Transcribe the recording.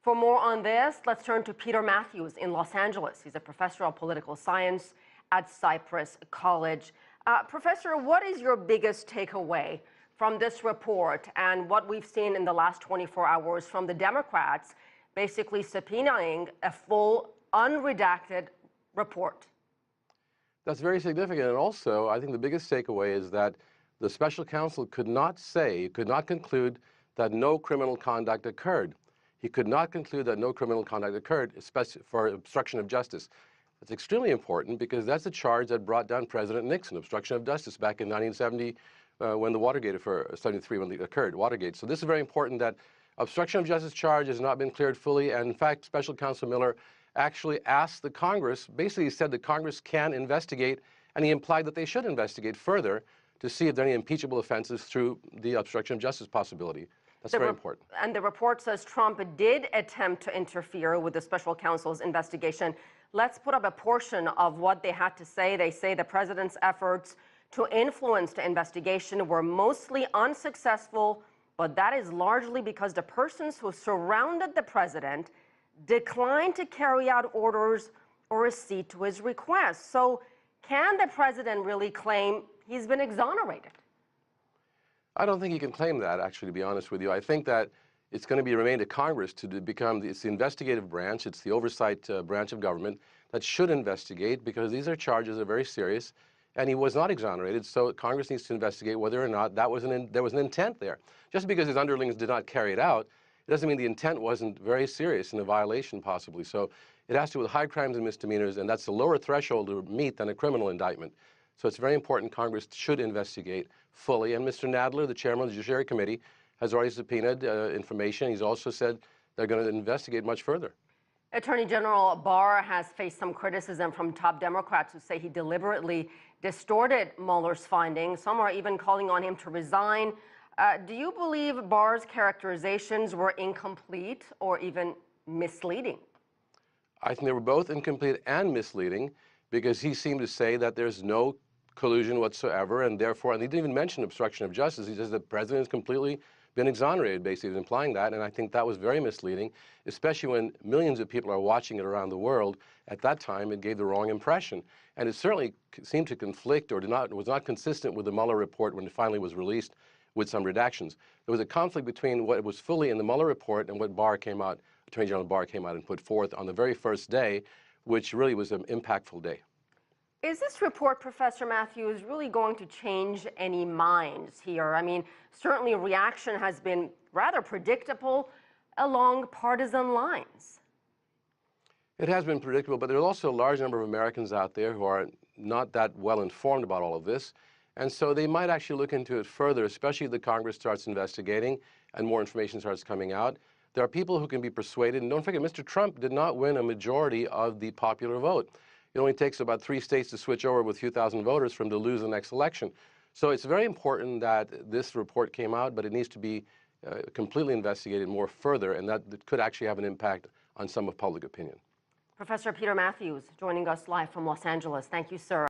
For more on this, let's turn to Peter Mathews in Los Angeles. He's a professor of political science at Cypress College. Professor, what is your biggest takeaway from this report and what we've seen in the last 24 hours from the Democrats basically subpoenaing a full, unredacted report? That's very significant. And also, I think the biggest takeaway is that the special counsel could not conclude that no criminal conduct occurred. He could not conclude that no criminal conduct occurred, especially for obstruction of justice. That's extremely important because that's the charge that brought down President Nixon, obstruction of justice, back in 1970 when the Watergate affair, 73 when it occurred, Watergate. So this is very important that obstruction of justice charge has not been cleared fully. And in fact, Special Counsel Mueller actually asked the Congress, basically he said that Congress can investigate, and he implied that they should investigate further to see if there are any impeachable offenses through the obstruction of justice possibility. That's very important. And the report says Trump did attempt to interfere with the special counsel's investigation. Let's put up a portion of what they had to say. They say the president's efforts to influence the investigation were mostly unsuccessful, but that is largely because the persons who surrounded the president declined to carry out orders or accede to his requests. So can the president really claim he's been exonerated? I don't think he can claim that, actually, to be honest with you. I think that it's going to remain to Congress to become it's the investigative branch, it's the oversight branch of government that should investigate, because these are charges that are very serious, and he was not exonerated, so Congress needs to investigate whether or not there was an intent there. Just because his underlings did not carry it out, it doesn't mean the intent wasn't very serious and a violation possibly. So it has to do with high crimes and misdemeanors, and that's a lower threshold to meet than a criminal indictment. So it's very important Congress should investigate fully. And Mr. Nadler, the chairman of the Judiciary Committee, has already subpoenaed information. He's also said they're going to investigate much further. Attorney General Barr has faced some criticism from top Democrats who say he deliberately distorted Mueller's findings. Some are even calling on him to resign. Do you believe Barr's characterizations were incomplete or even misleading? I think they were both incomplete and misleading, because he seemed to say that there's no collusion whatsoever, and therefore, and he didn't even mention obstruction of justice. He says the president has completely been exonerated, basically, implying that, and I think that was very misleading, especially when millions of people are watching it around the world. At that time, it gave the wrong impression, and it certainly seemed to conflict or was not consistent with the Mueller report when it finally was released with some redactions. There was a conflict between what was fully in the Mueller report and what Attorney General Barr came out and put forth on the very first day, which really was an impactful day. Is this report, Professor Mathews, really going to change any minds here? I mean, certainly reaction has been rather predictable along partisan lines. It has been predictable, but there's also a large number of Americans out there who are not that well informed about all of this. And so they might actually look into it further, especially if the Congress starts investigating and more information starts coming out. There are people who can be persuaded. And don't forget, Mr. Trump did not win a majority of the popular vote. It only takes about 3 states to switch over with a few thousand voters for him to lose the next election. So it's very important that this report came out, but it needs to be completely investigated more further, and that could actually have an impact on some of public opinion. Professor Peter Mathews joining us live from Los Angeles. Thank you, sir.